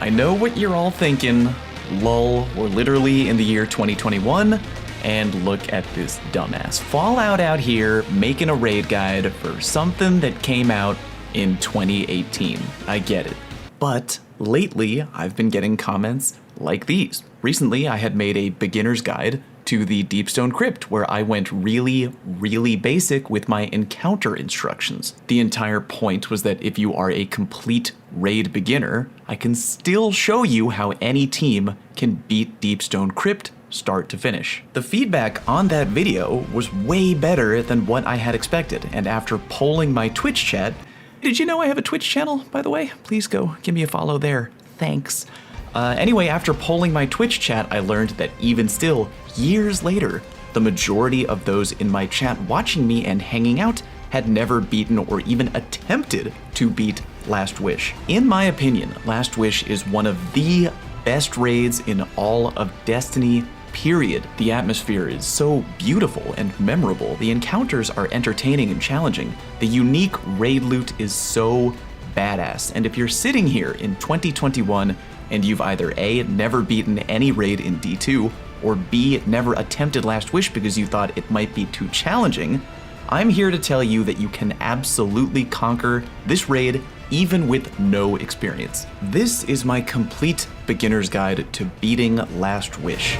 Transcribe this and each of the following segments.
I know what you're all thinking. Lol, we're literally in the year 2021, and look at this dumbass Fallout out here making a raid guide for something that came out in 2018. I get it. But lately, I've been getting comments like these. Recently, I had made a beginner's guide to the Deepstone Crypt, where I went really basic with my encounter instructions. The entire point was that if you are a complete raid beginner, I can still show you how any team can beat Deepstone Crypt start to finish. The feedback on that video was way better than what I had expected, and after polling my Twitch chat, did you know I have a Twitch channel, by the way? Please go give me a follow there. Thanks. Anyway, after polling my Twitch chat, I learned that even still, years later, the majority of those in my chat watching me and hanging out had never beaten or even attempted to beat Last Wish. In my opinion, Last Wish is one of the best raids in all of Destiny, period. The atmosphere is so beautiful and memorable. The encounters are entertaining and challenging. The unique raid loot is so badass. And if you're sitting here in 2021 and you've either A, never beaten any raid in D2, or B, never attempted Last Wish because you thought it might be too challenging, I'm here to tell you that you can absolutely conquer this raid even with no experience. This is my complete beginner's guide to beating Last Wish.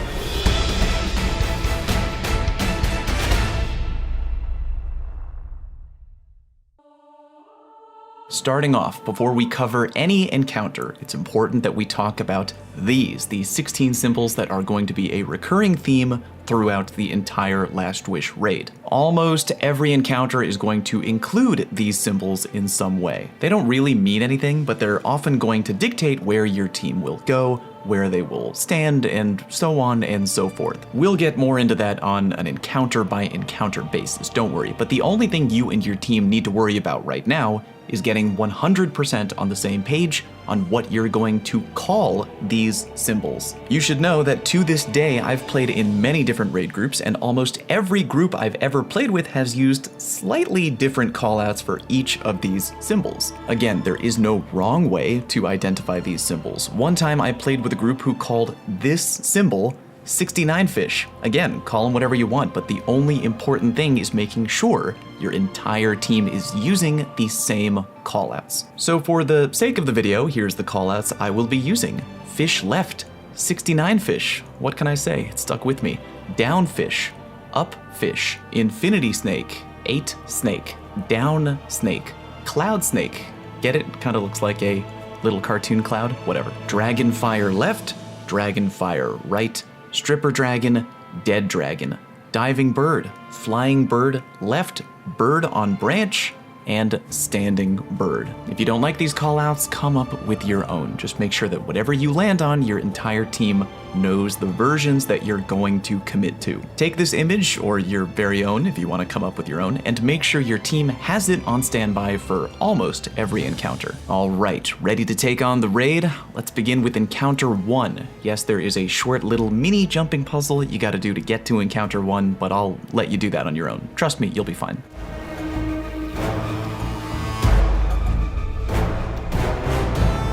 Starting off, before we cover any encounter, it's important that we talk about the 16 symbols that are going to be a recurring theme throughout the entire Last Wish raid. Almost every encounter is going to include these symbols in some way. They don't really mean anything, but they're often going to dictate where your team will go, where they will stand, and so on and so forth. We'll get more into that on an encounter by encounter basis, don't worry, but the only thing you and your team need to worry about right now is getting 100% on the same page on what you're going to call these symbols. You should know that to this day, I've played in many different raid groups, and almost every group I've ever played with has used slightly different callouts for each of these symbols. Again, there is no wrong way to identify these symbols. One time I played with a group who called this symbol 69 fish. Again, call them whatever you want, but the only important thing is making sure your entire team is using the same callouts. So for the sake of the video, here's the callouts I will be using. Fish left, 69 fish. What can I say? It stuck with me. Down fish, up fish, infinity snake, 8 snake, down snake, cloud snake. Get it? Kind of looks like a little cartoon cloud, whatever. Dragon fire left, dragon fire right, stripper dragon, dead dragon, diving bird, flying bird left, bird on branch, and standing bird. If you don't like these callouts, come up with your own. Just make sure that whatever you land on, your entire team knows the versions that you're going to commit to. Take this image, or your very own if you want to come up with your own, and make sure your team has it on standby for almost every encounter. All right, ready to take on the raid? Let's begin with encounter 1. Yes, there is a short little mini jumping puzzle you gotta do to get to encounter 1, but I'll let you do that on your own. Trust me, you'll be fine.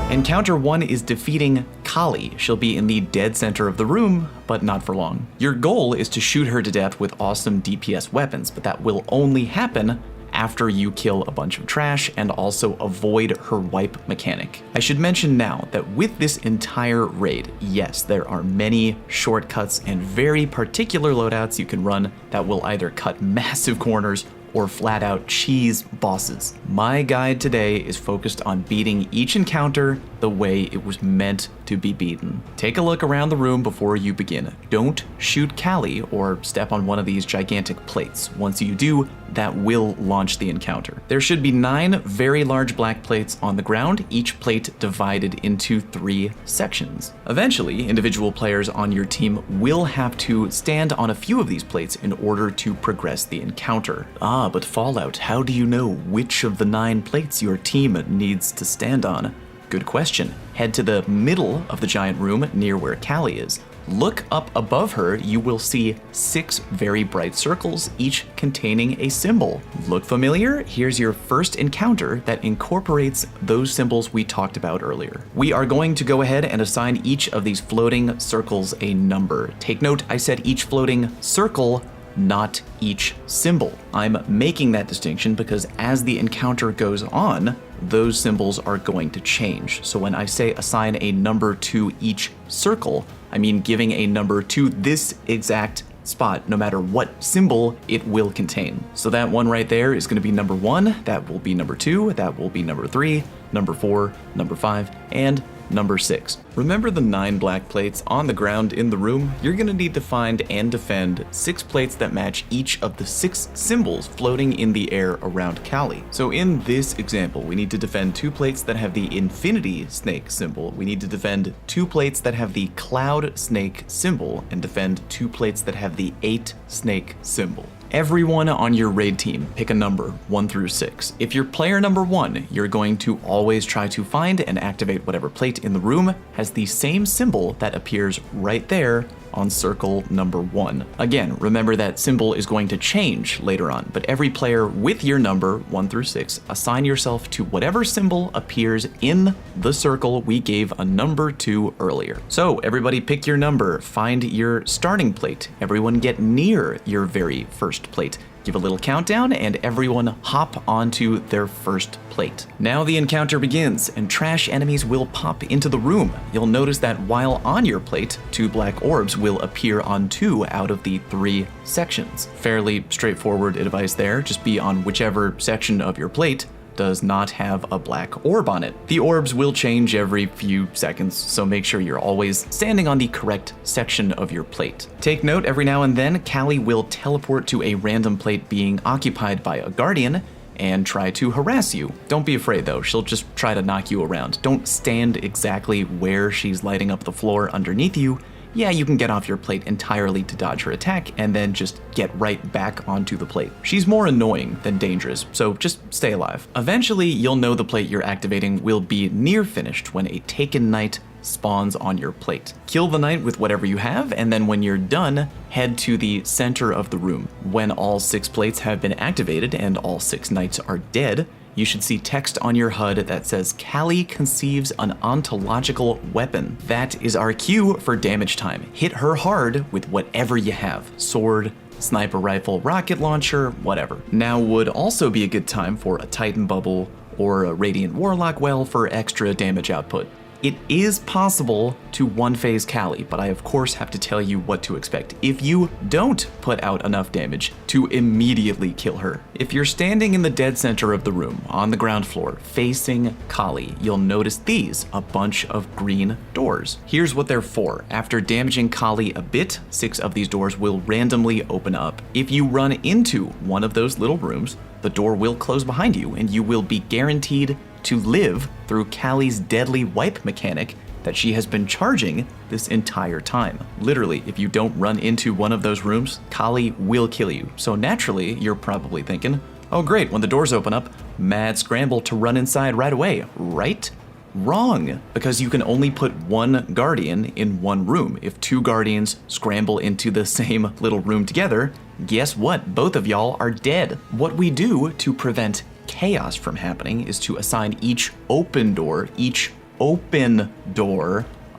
Encounter 1 is defeating Kalli. She'll be in the dead center of the room, but not for long. Your goal is to shoot her to death with awesome DPS weapons, but that will only happen after you kill a bunch of trash and also avoid her wipe mechanic. I should mention now that with this entire raid, yes, there are many shortcuts and very particular loadouts you can run that will either cut massive corners or flat out cheese bosses. My guide today is focused on beating each encounter the way it was meant to be beaten. Take a look around the room before you begin. Don't shoot Kalli or step on one of these gigantic plates. Once you do, that will launch the encounter. There should be 9 very large black plates on the ground, each plate divided into 3 sections. Eventually, individual players on your team will have to stand on a few of these plates in order to progress the encounter. But Fallout, how do you know which of the 9 plates your team needs to stand on? Good question. Head to the middle of the giant room near where Kalli is. Look up above her, you will see 6 very bright circles, each containing a symbol. Look familiar? Here's your first encounter that incorporates those symbols we talked about earlier. We are going to go ahead and assign each of these floating circles a number. Take note, I said each floating circle, not each symbol. I'm making that distinction because as the encounter goes on, those symbols are going to change. So when I say assign a number to each circle, I mean giving a number to this exact spot, no matter what symbol it will contain. So that one right there is going to be number 1, that will be number 2, that will be number 3, number 4, number 5, and number 6. Remember the 9 black plates on the ground in the room? You're gonna need to find and defend 6 plates that match each of the 6 symbols floating in the air around Kalli. So in this example, we need to defend 2 plates that have the infinity snake symbol. We need to defend 2 plates that have the cloud snake symbol, and defend 2 plates that have the 8 snake symbol. Everyone on your raid team, pick a number 1 through 6. If you're player number 1, you're going to always try to find and activate whatever plate in the room has the same symbol that appears right there on circle number 1. Again, remember that symbol is going to change later on, but every player with your number 1 through 6, assign yourself to whatever symbol appears in the circle we gave a number to earlier. So everybody pick your number, find your starting plate, everyone get near your very first plate. Give a little countdown and everyone hop onto their first plate. Now the encounter begins and trash enemies will pop into the room. You'll notice that while on your plate, 2 black orbs will appear on 2 out of the 3 sections. Fairly straightforward advice there, just be on whichever section of your plate does not have a black orb on it. The orbs will change every few seconds, so make sure you're always standing on the correct section of your plate. Take note, every now and then, Kalli will teleport to a random plate being occupied by a guardian and try to harass you. Don't be afraid though, she'll just try to knock you around. Don't stand exactly where she's lighting up the floor underneath you. Yeah, you can get off your plate entirely to dodge her attack and then just get right back onto the plate. She's more annoying than dangerous, so just stay alive. Eventually, you'll know the plate you're activating will be near finished when a taken knight spawns on your plate. Kill the knight with whatever you have, and then when you're done, head to the center of the room. When all 6 plates have been activated and all 6 knights are dead, you should see text on your HUD that says Kalli conceives an ontological weapon. That is our cue for damage time. Hit her hard with whatever you have. Sword, sniper rifle, rocket launcher, whatever. Now would also be a good time for a Titan bubble or a Radiant Warlock well for extra damage output. It is possible to one-phase Kalli, but I of course have to tell you what to expect if you don't put out enough damage to immediately kill her. If you're standing in the dead center of the room, on the ground floor, facing Kalli, you'll notice these, a bunch of green doors. Here's what they're for. After damaging Kalli a bit, 6 of these doors will randomly open up. If you run into one of those little rooms, the door will close behind you and you will be guaranteed to live through Kalli's deadly wipe mechanic that she has been charging this entire time. Literally, if you don't run into one of those rooms, Kalli will kill you. So naturally, you're probably thinking, oh great, when the doors open up, mad scramble to run inside right away, right? Wrong, because you can only put 1 guardian in 1 room. If 2 guardians scramble into the same little room together, guess what? Both of y'all are dead. What we do to prevent chaos from happening is to assign each open door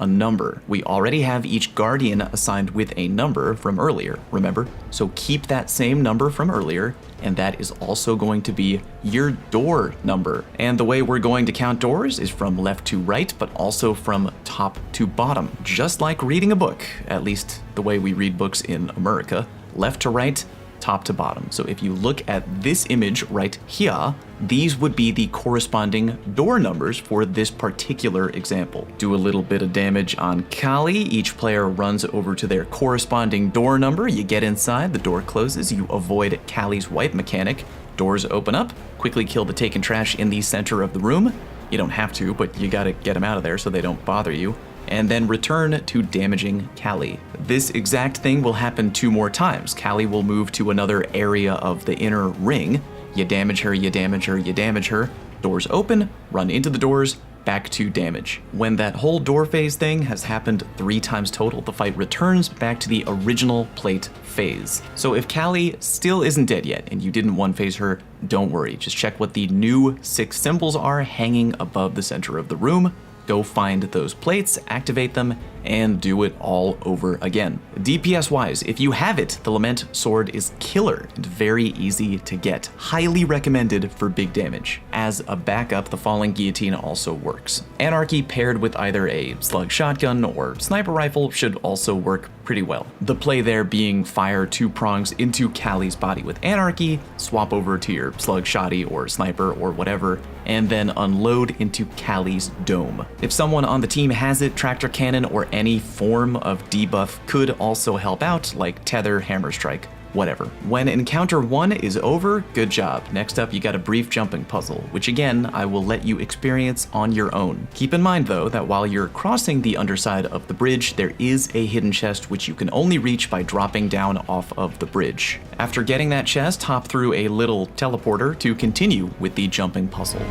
a number. We already have each guardian assigned with a number from earlier, remember? So keep that same number from earlier, and that is also going to be your door number. And the way we're going to count doors is from left to right, but also from top to bottom. Just like reading a book, at least the way we read books in America, left to right, top to bottom. So if you look at this image right here, these would be the corresponding door numbers for this particular example. Do a little bit of damage on Kalli. Each player runs over to their corresponding door number. You get inside, the door closes, you avoid Kalli's wipe mechanic. Doors open up, quickly kill the taken trash in the center of the room. You don't have to, but you gotta get them out of there so they don't bother you. And then return to damaging Kalli. This exact thing will happen 2 more times. Kalli will move to another area of the inner ring. You damage her, you damage her, you damage her. Doors open, run into the doors, back to damage. When that whole door phase thing has happened 3 times total, the fight returns back to the original plate phase. So if Kalli still isn't dead yet and you didn't one phase her, don't worry. Just check what the new 6 symbols are hanging above the center of the room. Go find those plates, activate them, and do it all over again. DPS-wise, if you have it, the Lament Sword is killer and very easy to get. Highly recommended for big damage. As a backup, the Falling Guillotine also works. Anarchy paired with either a slug shotgun or sniper rifle should also work pretty well. The play there being fire 2 prongs into Kalli's body with Anarchy, swap over to your slug shotty or sniper or whatever, and then unload into Kalli's dome. If someone on the team has it, Tractor Cannon or any form of debuff could also help out, like Tether, Hammer Strike, whatever. When encounter 1 is over, good job. Next up, you got a brief jumping puzzle, which again, I will let you experience on your own. Keep in mind though, that while you're crossing the underside of the bridge, there is a hidden chest which you can only reach by dropping down off of the bridge. After getting that chest, hop through a little teleporter to continue with the jumping puzzle.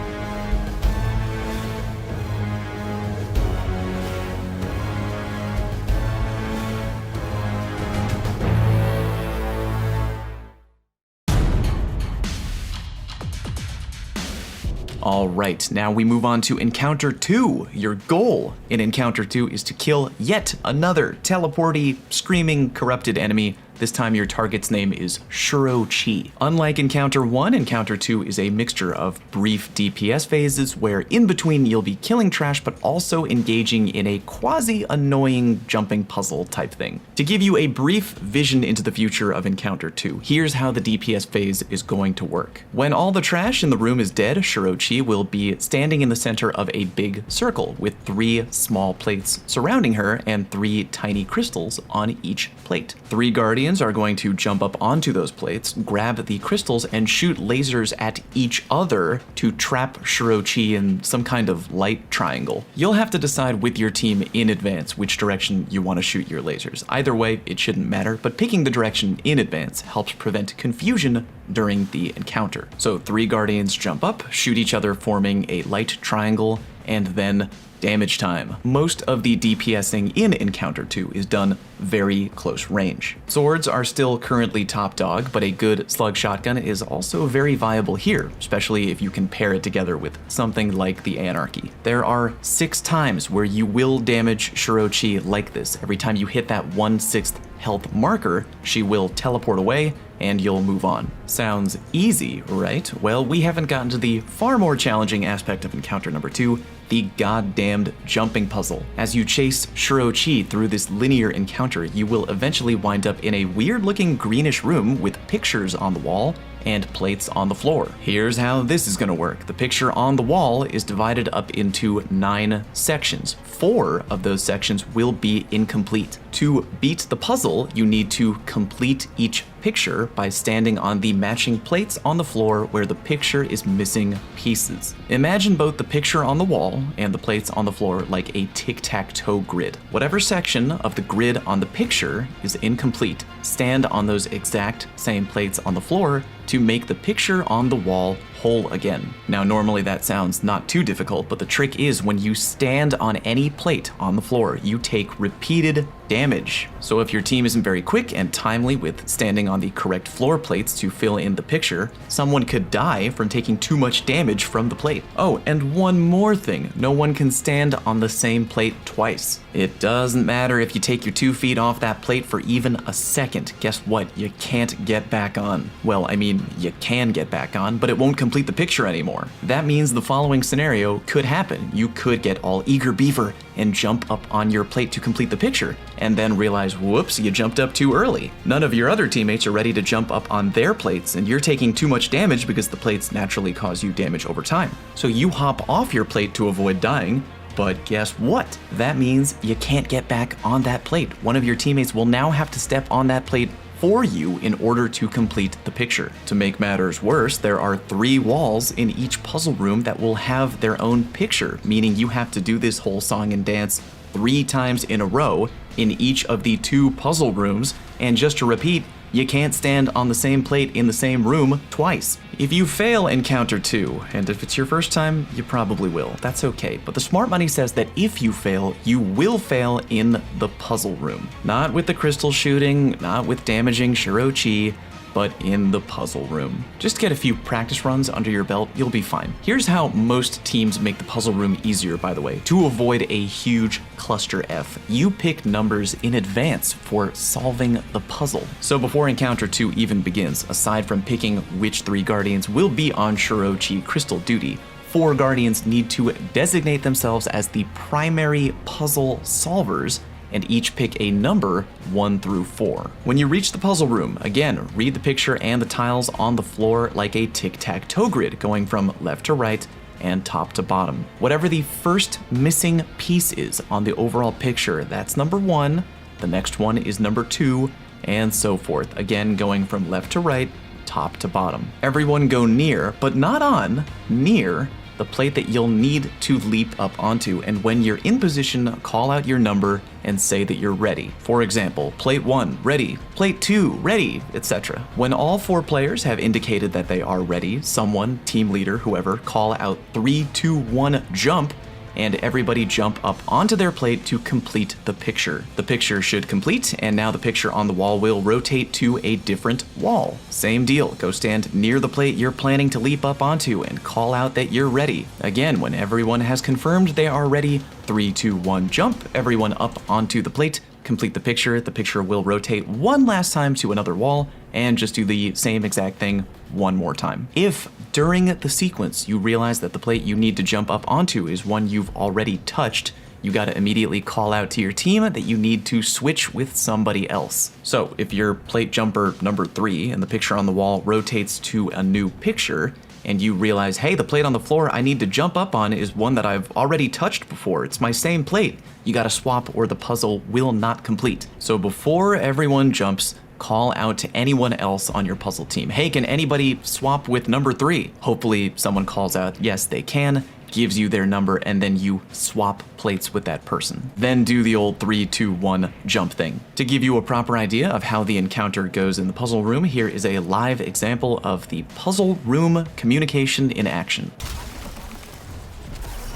Alright, now we move on to Encounter 2. Your goal in Encounter 2 is to kill yet another teleporty, screaming, corrupted enemy. This time your target's name is Shuro. Unlike Encounter 1, Encounter 2 is a mixture of brief DPS phases where in between you'll be killing trash but also engaging in a quasi-annoying jumping puzzle type thing. To give you a brief vision into the future of Encounter 2, here's how the DPS phase is going to work. When all the trash in the room is dead, Shuro will be standing in the center of a big circle with 3 small plates surrounding her and 3 tiny crystals on each plate. 3 guardians are going to jump up onto those plates, grab the crystals, and shoot lasers at each other to trap Shuro in some kind of light triangle. You'll have to decide with your team in advance which direction you want to shoot your lasers. Either way, it shouldn't matter, but picking the direction in advance helps prevent confusion during the encounter. So 3 guardians jump up, shoot each other, forming a light triangle, and then damage time. Most of the DPSing in Encounter 2 is done very close range. Swords are still currently top dog, but a good slug shotgun is also very viable here, especially if you can pair it together with something like the Anarchy. There are 6 times where you will damage Shuro like this. Every time you hit that 1/6 health marker, she will teleport away and you'll move on. Sounds easy, right? Well, we haven't gotten to the far more challenging aspect of Encounter number 2, the goddamned jumping puzzle. As you chase Shuro through this linear encounter, you will eventually wind up in a weird-looking greenish room with pictures on the wall and plates on the floor. Here's how this is gonna work. The picture on the wall is divided up into 9 sections. 4 of those sections will be incomplete. To beat the puzzle, you need to complete each picture by standing on the matching plates on the floor where the picture is missing pieces. Imagine both the picture on the wall and the plates on the floor like a tic-tac-toe grid. Whatever section of the grid on the picture is incomplete, stand on those exact same plates on the floor to make the picture on the wall whole again. Now, normally that sounds not too difficult, but the trick is when you stand on any plate on the floor, you take repeated damage. So if your team isn't very quick and timely with standing on the correct floor plates to fill in the picture, someone could die from taking too much damage from the plate. Oh, and one more thing, no one can stand on the same plate twice. It doesn't matter if you take your 2 feet off that plate for even a second. Guess what? You can't get back on. Well, I mean, you can get back on, but it won't complete the picture anymore. That means the following scenario could happen. You could get all eager beaver and jump up on your plate to complete the picture, and then realize, whoops, you jumped up too early. None of your other teammates are ready to jump up on their plates, and you're taking too much damage because the plates naturally cause you damage over time. So you hop off your plate to avoid dying, but guess what? That means you can't get back on that plate. One of your teammates will now have to step on that plate for you in order to complete the picture. To make matters worse, there are 3 walls in each puzzle room that will have their own picture, meaning you have to do this whole song and dance 3 times in a row in each of the 2 puzzle rooms. And just to repeat, You can't stand on the same plate in the same room twice. If you fail encounter 2, and if it's your first time, you probably will, that's okay. But the smart money says that if you fail, you will fail in the puzzle room. Not with the crystal shooting, not with damaging Shuro Chi, but in the puzzle room. Just get a few practice runs under your belt, you'll be fine. Here's how most teams make the puzzle room easier, by the way. To avoid a huge cluster F, you pick numbers in advance for solving the puzzle. So before encounter 2 even begins, aside from picking which 3 guardians will be on Shuro Chi crystal duty, 4 guardians need to designate themselves as the primary puzzle solvers and each pick a number 1 through 4. When you reach the puzzle room, again, read the picture and the tiles on the floor like a tic-tac-toe grid, going from left to right and top to bottom. Whatever the first missing piece is on the overall picture, that's number 1, the next one is number 2, and so forth. Again, going from left to right, top to bottom. Everyone go near, but not on, near the plate that you'll need to leap up onto, and when you're in position, call out your number and say that you're ready. For example, plate 1, ready, plate 2, ready, etc. When all 4 players have indicated that they are ready, someone, team leader, whoever, call out 3, 2, 1, jump, and everybody jump up onto their plate to complete the picture. The picture should complete, and now the picture on the wall will rotate to a different wall. Same deal, go stand near the plate you're planning to leap up onto and call out that you're ready. Again, when everyone has confirmed they are ready, 3, 2, 1, jump, everyone up onto the plate, complete the picture will rotate one last time to another wall, and just do the same exact thing one more time. If during the sequence you realize that the plate you need to jump up onto is one you've already touched, you gotta immediately call out to your team that you need to switch with somebody else. So if you're plate jumper number 3 and the picture on the wall rotates to a new picture, and you realize, hey, the plate on the floor I need to jump up on is one that I've already touched before, it's my same plate, you gotta swap or the puzzle will not complete. So before everyone jumps, call out to anyone else on your puzzle team. Hey, can anybody swap with number 3? Hopefully someone calls out, yes, they can, gives you their number, and then you swap plates with that person. Then do the old 3, 2, 1 jump thing. To give you a proper idea of how the encounter goes in the puzzle room, here is a live example of the puzzle room communication in action.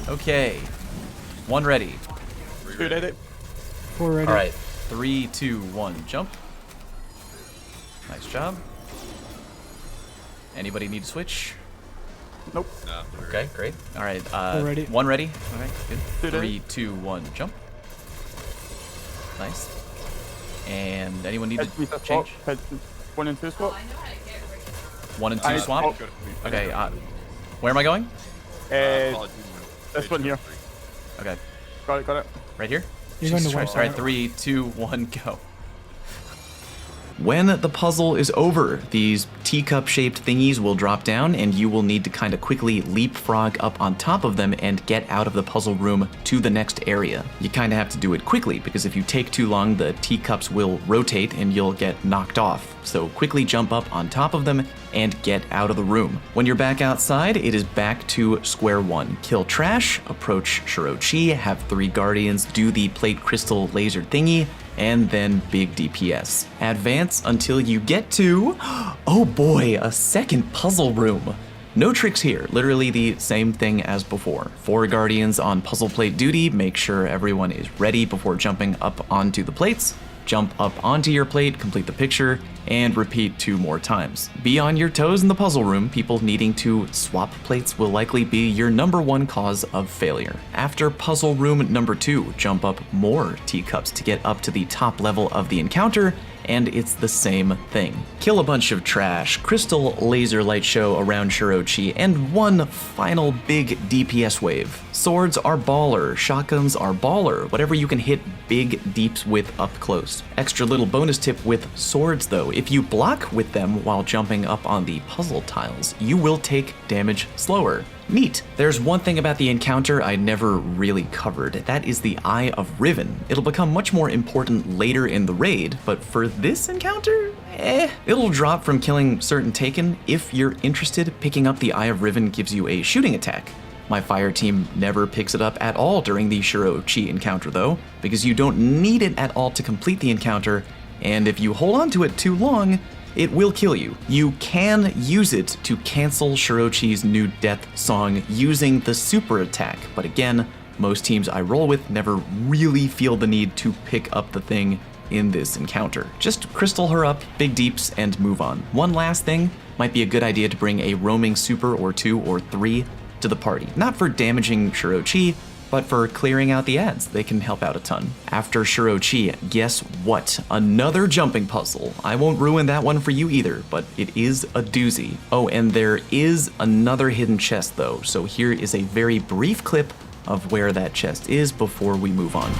Okay, 1 ready. 2 ready. 4 ready. All right, 3, 2, 1, jump. Nice job. Anybody need to switch? Nope. No, Okay, great. All right, 4 ready. 1 ready. Okay, good. 2 3, 2, 1, jump. Nice. And anyone need to change? 1 and 2 swap. 1 and 2 swap? Okay, where am I going? This one here. Okay, Got it. right here? You're going to Jesus one Christ. All right, side. 3, 2, 1, go. When the puzzle is over, these teacup-shaped thingies will drop down, and you will need to kind of quickly leapfrog up on top of them and get out of the puzzle room to the next area. You kind of have to do it quickly, because if you take too long, the teacups will rotate and you'll get knocked off. So quickly jump up on top of them and get out of the room. When you're back outside, it is back to square one. Kill trash, approach Shuro Chi, have 3 guardians do the plate crystal laser thingy, and then big DPS. Advance until you get to, oh boy, a second puzzle room. No tricks here, literally the same thing as before. 4 guardians on puzzle plate duty, make sure everyone is ready before jumping up onto the plates. Jump up onto your plate, complete the picture, and repeat 2 more times. Be on your toes in the puzzle room. People needing to swap plates will likely be your number 1 cause of failure. After puzzle room number 2, jump up more teacups to get up to the top level of the encounter, and it's the same thing. Kill a bunch of trash, crystal laser light show around Shuro Chi, and 1 final big DPS wave. Swords are baller, shotguns are baller, whatever you can hit big deeps with up close. Extra little bonus tip with swords though, if you block with them while jumping up on the puzzle tiles, you will take damage slower. Neat. There's one thing about the encounter I never really covered. That is the Eye of Riven. It'll become much more important later in the raid, but for this encounter, it'll drop from killing certain Taken. If you're interested, picking up the Eye of Riven gives you a shooting attack. My fire team never picks it up at all during the Shuro Chi encounter though, because you don't need it at all to complete the encounter, and if you hold on to it too long, it will kill you. You can use it to cancel Shirochi's new death song using the super attack, but again, most teams I roll with never really feel the need to pick up the thing in this encounter. Just crystal her up, big deeps, and move on. One last thing, might be a good idea to bring a roaming super or 2 or 3 to the party. Not for damaging Shirochi, but for clearing out the ads. They can help out a ton. After Shirochi, guess what? Another jumping puzzle. I won't ruin that one for you either, but it is a doozy. Oh, and there is another hidden chest though, so here is a very brief clip of where that chest is before we move on.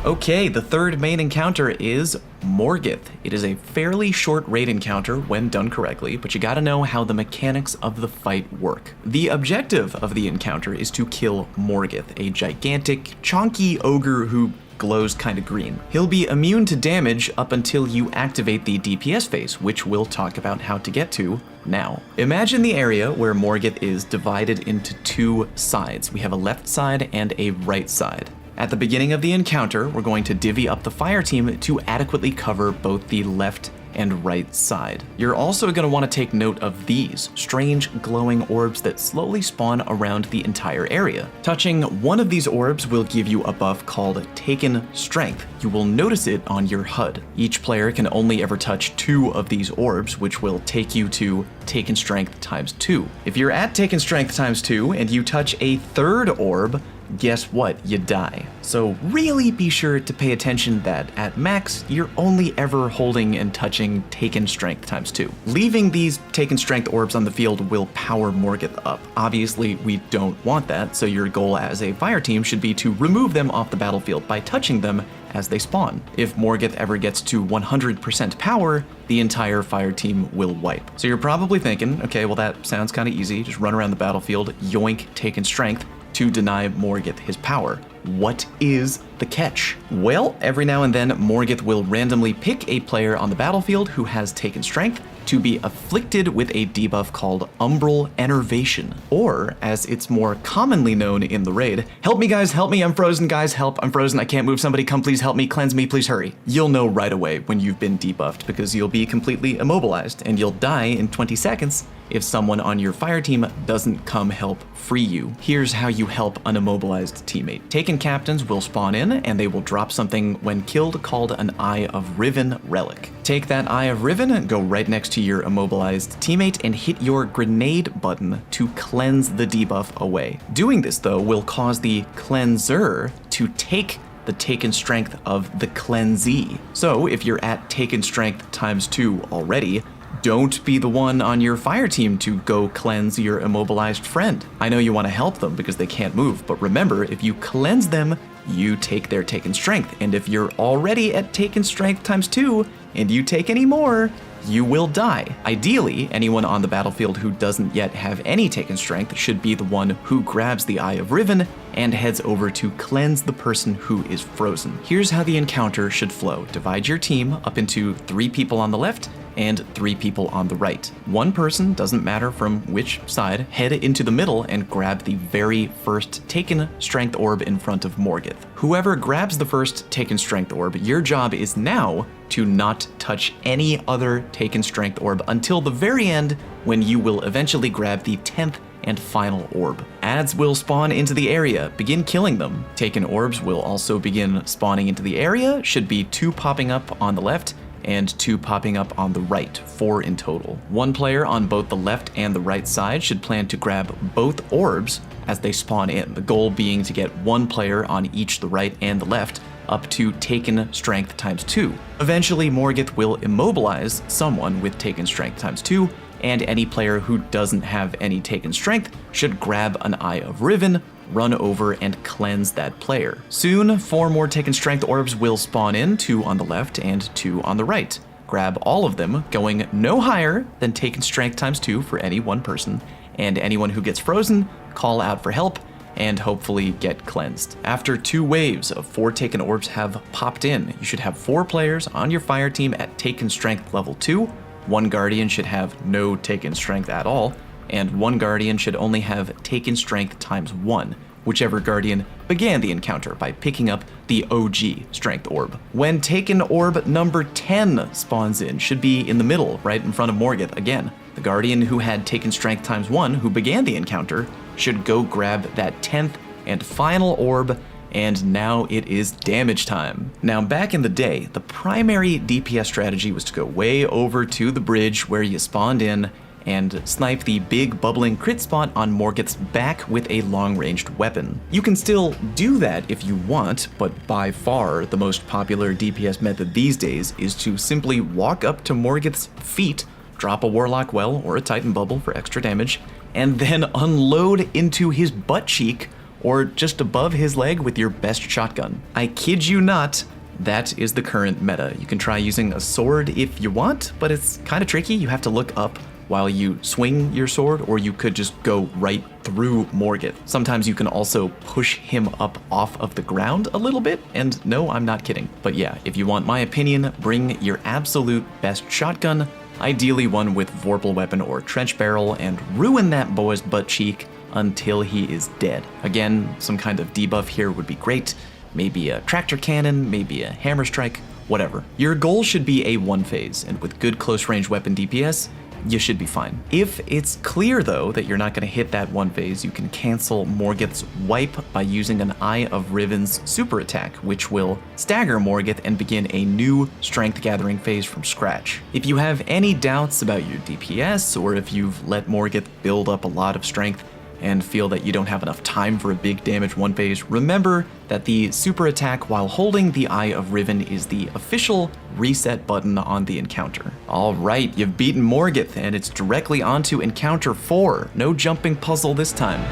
Okay, the third main encounter is Morgeth. It is a fairly short raid encounter when done correctly, but you gotta know how the mechanics of the fight work. The objective of the encounter is to kill Morgeth, a gigantic, chonky ogre who glows kinda green. He'll be immune to damage up until you activate the DPS phase, which we'll talk about how to get to now. Imagine the area where Morgeth is divided into two sides. We have a left side and a right side. At the beginning of the encounter, we're going to divvy up the fire team to adequately cover both the left and right side. You're also going to want to take note of these strange glowing orbs that slowly spawn around the entire area. Touching one of these orbs will give you a buff called Taken Strength. You will notice it on your HUD. Each player can only ever touch 2 of these orbs, which will take you to Taken Strength times 2. If you're at Taken Strength times 2 and you touch a third orb, guess what? You die. So really be sure to pay attention that at max, you're only ever holding and touching Taken Strength times 2. Leaving these Taken Strength orbs on the field will power Morgeth up. Obviously, we don't want that, so your goal as a fire team should be to remove them off the battlefield by touching them as they spawn. If Morgeth ever gets to 100% power, the entire fire team will wipe. So you're probably thinking, okay, well that sounds kind of easy. Just run around the battlefield, yoink Taken Strength, to deny Morgeth his power. What is the catch? Well, every now and then, Morgeth will randomly pick a player on the battlefield who has Taken Strength to be afflicted with a debuff called Umbral Enervation, or as it's more commonly known in the raid, help me guys, help me, I'm frozen guys, help, I'm frozen, I can't move, somebody come please help me, cleanse me, please hurry. You'll know right away when you've been debuffed because you'll be completely immobilized and you'll die in 20 seconds if someone on your fire team doesn't come help free you. Here's how you help an immobilized teammate. Taken captains will spawn in and they will drop something when killed called an Eye of Riven relic. Take that Eye of Riven, go right next to your immobilized teammate and hit your grenade button to cleanse the debuff away. Doing this though will cause the cleanser to take the Taken Strength of the cleansee. So if you're at Taken Strength times 2 already, don't be the one on your fire team to go cleanse your immobilized friend. I know you want to help them because they can't move, but remember, if you cleanse them, you take their Taken Strength. And if you're already at Taken Strength times 2 and you take any more, you will die. Ideally, anyone on the battlefield who doesn't yet have any Taken Strength should be the one who grabs the Eye of Riven and heads over to cleanse the person who is frozen. Here's how the encounter should flow. Divide your team up into 3 people on the left and 3 people on the right. One person, doesn't matter from which side, head into the middle and grab the very first Taken Strength orb in front of Morgeth. Whoever grabs the first Taken Strength orb, your job is now to not touch any other Taken Strength orb until the very end, when you will eventually grab the 10th and final orb. Ads will spawn into the area, begin killing them. Taken orbs will also begin spawning into the area, should be 2 popping up on the left and 2 popping up on the right, 4 in total. One player on both the left and the right side should plan to grab both orbs as they spawn in, the goal being to get 1 player on each the right and the left up to Taken Strength times 2. Eventually, Morgeth will immobilize someone with Taken Strength times 2, and any player who doesn't have any Taken Strength should grab an Eye of Riven, run over and cleanse that player. Soon, 4 more Taken Strength orbs will spawn in, 2 on the left and 2 on the right. Grab all of them, going no higher than Taken Strength times 2 for any one person, and anyone who gets frozen, call out for help, and hopefully get cleansed. After 2 waves of 4 Taken orbs have popped in, you should have 4 players on your fire team at Taken Strength level 2, 1 Guardian should have no Taken Strength at all, and one Guardian should only have taken strength times 1, whichever Guardian began the encounter by picking up the OG Strength Orb. When taken orb number 10 spawns in, should be in the middle, right in front of Morgeth again. The Guardian who had taken strength times 1, who began the encounter, should go grab that 10th and final orb, and now it is damage time. Now, back in the day, the primary DPS strategy was to go way over to the bridge where you spawned in and snipe the big bubbling crit spot on Morgeth's back with a long-ranged weapon. You can still do that if you want, but by far the most popular DPS method these days is to simply walk up to Morgeth's feet, drop a Warlock Well or a Titan Bubble for extra damage, and then unload into his butt cheek or just above his leg with your best shotgun. I kid you not, that is the current meta. You can try using a sword if you want, but it's kind of tricky. You have to look up while you swing your sword, or you could just go right through Morgeth. Sometimes you can also push him up off of the ground a little bit, and no, I'm not kidding. But yeah, if you want my opinion, bring your absolute best shotgun, ideally one with Vorpal Weapon or Trench Barrel, and ruin that boy's butt cheek until he is dead. Again, some kind of debuff here would be great. Maybe a Tractor Cannon, maybe a Hammer Strike, whatever. Your goal should be a 1-phase, and with good close-range weapon DPS, you should be fine. If it's clear, though, that you're not going to hit that 1-phase, you can cancel Morgeth's wipe by using an Eye of Riven's super attack, which will stagger Morgeth and begin a new strength gathering phase from scratch. If you have any doubts about your DPS, or if you've let Morgeth build up a lot of strength and feel that you don't have enough time for a big damage 1-phase, remember that the super attack while holding the Eye of Riven is the official reset button on the encounter. Alright, you've beaten Morgeth, and it's directly onto encounter 4. No jumping puzzle this time.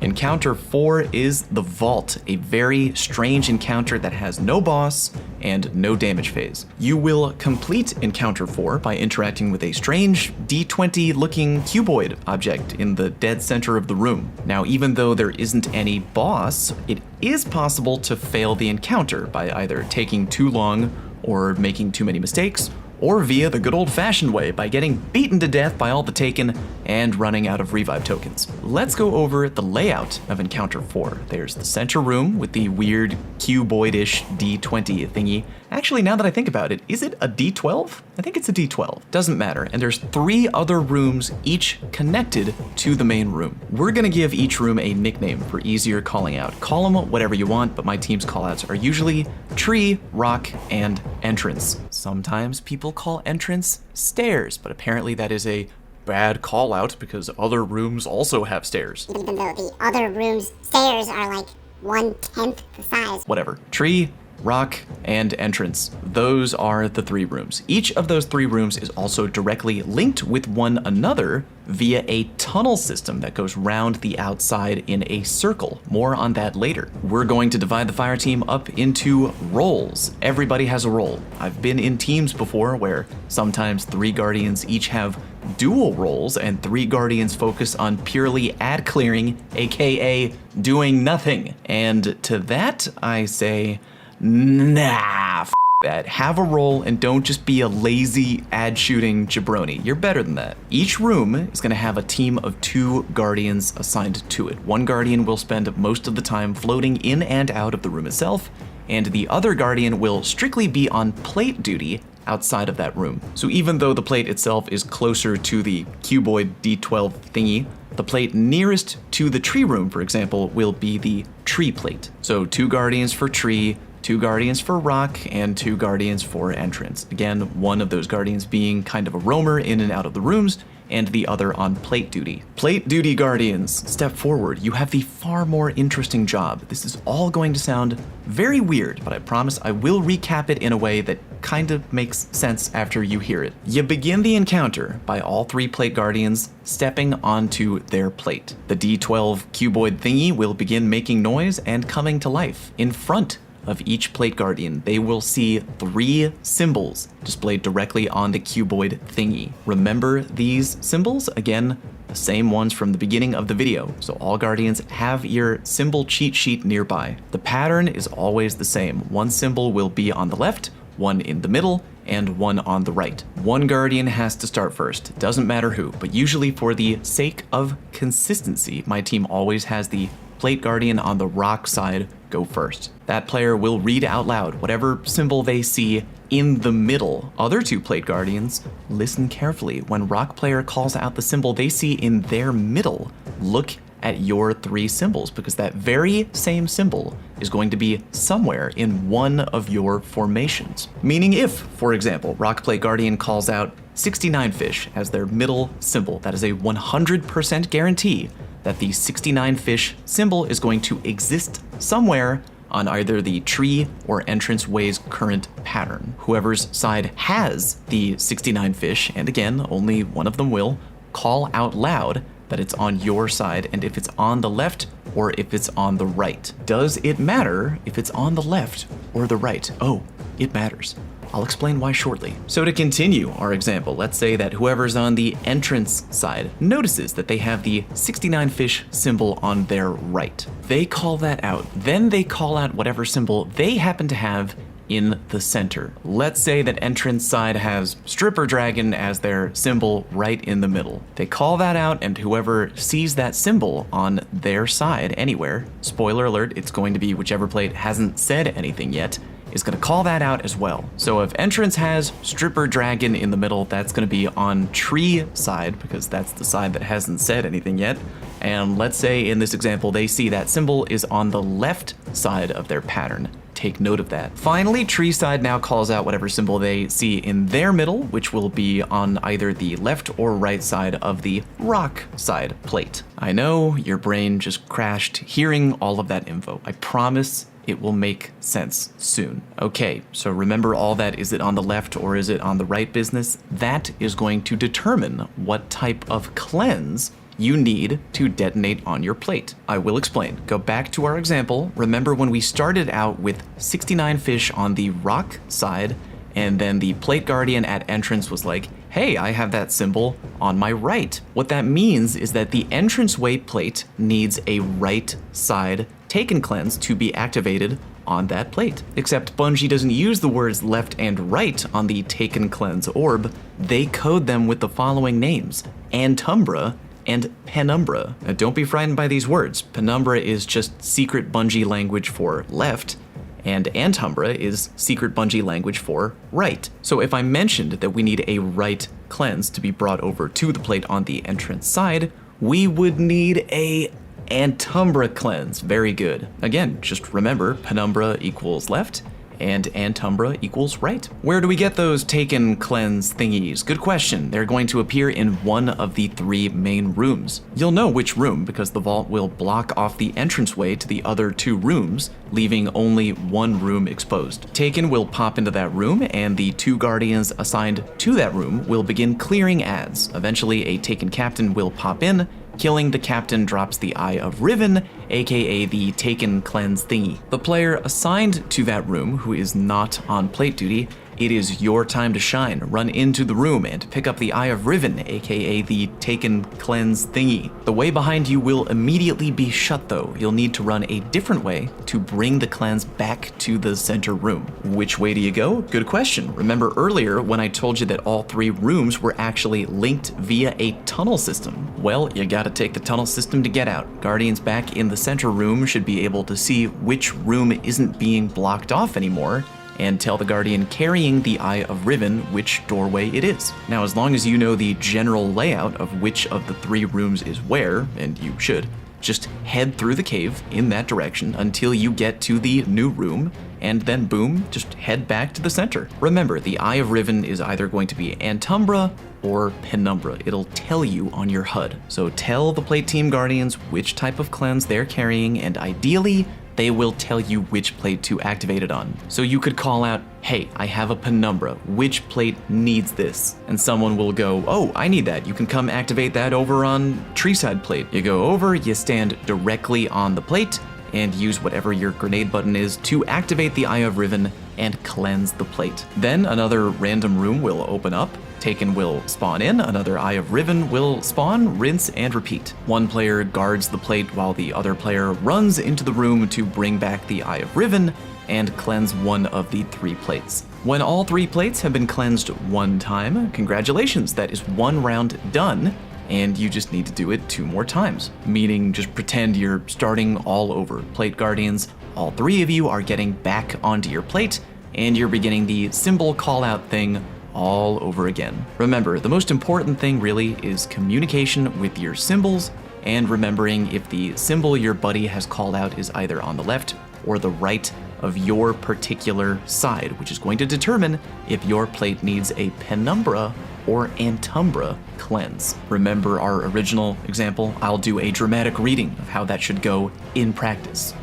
Encounter 4 is the Vault, a very strange encounter that has no boss and no damage phase. You will complete Encounter 4 by interacting with a strange D20 looking cuboid object in the dead center of the room. Now, even though there isn't any boss, it is possible to fail the encounter by either taking too long or making too many mistakes, or via the good old-fashioned way by getting beaten to death by all the Taken and running out of revive tokens. Let's go over the layout of Encounter 4. There's the center room with the weird cuboid-ish D20 thingy. Actually, now that I think about it, is it a D12? I think it's a D12. Doesn't matter. And there's 3 other rooms, each connected to the main room. We're gonna give each room a nickname for easier calling out. Call them whatever you want, but my team's callouts are usually Tree, Rock, and Entrance. Sometimes people call Entrance Stairs, but apparently that is a bad call out because other rooms also have stairs. Even though the other rooms' stairs are like 1/10 the size. Whatever. Tree, Rock, and Entrance. Those are the 3 rooms. Each of those 3 rooms is also directly linked with one another via a tunnel system that goes round the outside in a circle. More on that later. We're going to divide the fire team up into roles. Everybody has a role. I've been in teams before where sometimes 3 Guardians each have dual roles and 3 Guardians focus on purely ad clearing, aka doing nothing. And to that I say, nah, that. Have a role and don't just be a lazy ad shooting jabroni. You're better than that. Each room is going to have a team of 2 Guardians assigned to it. One Guardian will spend most of the time floating in and out of the room itself, and the other Guardian will strictly be on plate duty outside of that room. So even though the plate itself is closer to the cuboid D12 thingy, the plate nearest to the tree room, for example, will be the tree plate. So 2 Guardians for tree, 2 Guardians for Rock, and 2 Guardians for Entrance. Again, one of those Guardians being kind of a roamer in and out of the rooms, and the other on plate duty. Plate duty Guardians, step forward. You have the far more interesting job. This is all going to sound very weird, but I promise I will recap it in a way that kind of makes sense after you hear it. You begin the encounter by all 3 plate Guardians stepping onto their plate. The D12 cuboid thingy will begin making noise and coming to life. In front of each plate Guardian, they will see 3 symbols displayed directly on the cuboid thingy. Remember these symbols? Again, the same ones from the beginning of the video, so all Guardians have your symbol cheat sheet nearby. The pattern is always the same. One symbol will be on the left, one in the middle, and one on the right. One Guardian has to start first, doesn't matter who, but usually for the sake of consistency, my team always has the Plate Guardian on the rock side go first. That player will read out loud whatever symbol they see in the middle. Other two Plate Guardians, listen carefully. When rock player calls out the symbol they see in their middle, look at your three symbols, because that very same symbol is going to be somewhere in one of your formations. Meaning if, for example, rock Plate Guardian calls out 69 fish as their middle symbol, that is a 100% guarantee that the 69 fish symbol is going to exist somewhere on either the tree or entranceway's current pattern. Whoever's side has the 69 fish, and again, only one of them will, call out loud that it's on your side, and if it's on the left or if it's on the right. Does it matter if it's on the left or the right? Oh, it matters. I'll explain why shortly. So to continue our example, let's say that whoever's on the entrance side notices that they have the 69 fish symbol on their right. They call that out. Then they call out whatever symbol they happen to have in the center. Let's say that entrance side has Stripper Dragon as their symbol right in the middle. They call that out, and whoever sees that symbol on their side anywhere, spoiler alert, it's going to be whichever plate hasn't said anything yet, is going to call that out as well. So if entrance has Stripper Dragon in the middle, that's going to be on tree side, because that's the side that hasn't said anything yet. And let's say in this example, they see that symbol is on the left side of their pattern. Take note of that. Finally, tree side now calls out whatever symbol they see in their middle, which will be on either the left or right side of the rock side plate. I know your brain just crashed hearing all of that info. I promise it will make sense soon. Okay, so remember all that, is it on the left or is it on the right business? That is going to determine what type of cleanse you need to detonate on your plate. I will explain. Go back to our example. Remember when we started out with 69 fish on the rock side, and then the Plate Guardian at entrance was like, hey, I have that symbol on my right. What that means is that the entranceway plate needs a right side Taken cleanse to be activated on that plate. Except Bungie doesn't use the words left and right on the Taken cleanse orb. They code them with the following names: Antumbra and Penumbra. Now don't be frightened by these words. Penumbra is just secret Bungie language for left, and Antumbra is secret Bungie language for right. So if I mentioned that we need a right cleanse to be brought over to the plate on the entrance side, we would need a Antumbra cleanse. Very good. Again, just remember, Penumbra equals left, and Antumbra equals right. Where do we get those Taken cleanse thingies? Good question. They're going to appear in one of the three main rooms. You'll know which room because the vault will block off the entranceway to the other two rooms, leaving only one room exposed. Taken will pop into that room, and the two guardians assigned to that room will begin clearing ads. Eventually, a Taken captain will pop in. Killing the captain drops the Eye of Riven, aka the Taken cleanse thingy. The player assigned to that room who is not on plate duty, it is your time to shine. Run into the room and pick up the Eye of Riven, aka the Taken cleanse thingy. The way behind you will immediately be shut though. You'll need to run a different way to bring the cleanse back to the center room. Which way do you go? Good question. Remember earlier when I told you that all three rooms were actually linked via a tunnel system? Well, you gotta take the tunnel system to get out. Guardians back in the center room should be able to see which room isn't being blocked off anymore, and tell the Guardian carrying the Eye of Riven which doorway it is. Now, as long as you know the general layout of which of the three rooms is where, and you should, just head through the cave in that direction until you get to the new room, and then boom, just head back to the center. Remember, the Eye of Riven is either going to be Antumbra or Penumbra. It'll tell you on your HUD. So tell the plate team Guardians which type of cleanse they're carrying, and ideally, they will tell you which plate to activate it on. So you could call out, hey, I have a Penumbra, which plate needs this? And someone will go, oh, I need that. You can come activate that over on Treeside plate. You go over, you stand directly on the plate, and use whatever your grenade button is to activate the Eye of Riven and cleanse the plate. Then another random room will open up, Taken will spawn in, another Eye of Riven will spawn, rinse, and repeat. One player guards the plate while the other player runs into the room to bring back the Eye of Riven and cleanse one of the 3 plates. When all 3 plates have been cleansed one time, congratulations, that is 1 round done, and you just need to do it 2 more times. Meaning just pretend you're starting all over. Plate Guardians, all 3 of you are getting back onto your plate, and you're beginning the symbol call-out thing all over again. Remember, the most important thing really is communication with your symbols, and remembering if the symbol your buddy has called out is either on the left or the right of your particular side, which is going to determine if your plate needs a penumbra or antumbra cleanse. Remember our original example? I'll do a dramatic reading of how that should go in practice.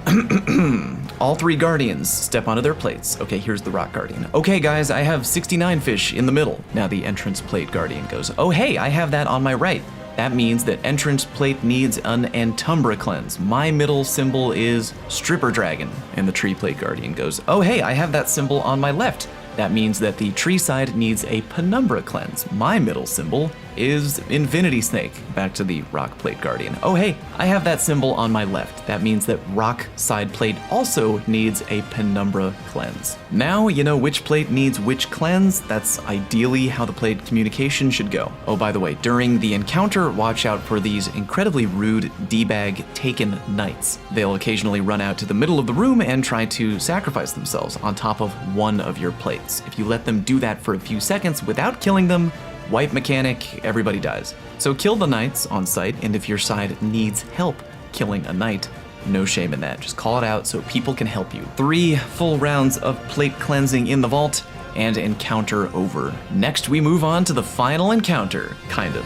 All 3 guardians step onto their plates. Okay, here's the rock guardian. Okay guys, I have 69 fish in the middle. Now the entrance plate guardian goes, oh hey, I have that on my right. That means that entrance plate needs an antumbra cleanse. My middle symbol is stripper dragon. And the tree plate guardian goes, oh hey, I have that symbol on my left. That means that the tree side needs a penumbra cleanse. My middle symbol is infinity snake. Back to the rock plate guardian. Oh hey, I have that symbol on my left. That means that rock side plate also needs a penumbra cleanse. Now you know which plate needs which cleanse. That's ideally how the plate communication should go. Oh, by the way, during the encounter, watch out for these incredibly rude D-bag taken knights. They'll occasionally run out to the middle of the room and try to sacrifice themselves on top of one of your plates. If you let them do that for a few seconds without killing them, wipe mechanic, everybody dies. So kill the knights on sight, and if your side needs help killing a knight, no shame in that. Just call it out so people can help you. 3 full rounds of plate cleansing in the vault, and encounter over. Next, we move on to the final encounter, kind of.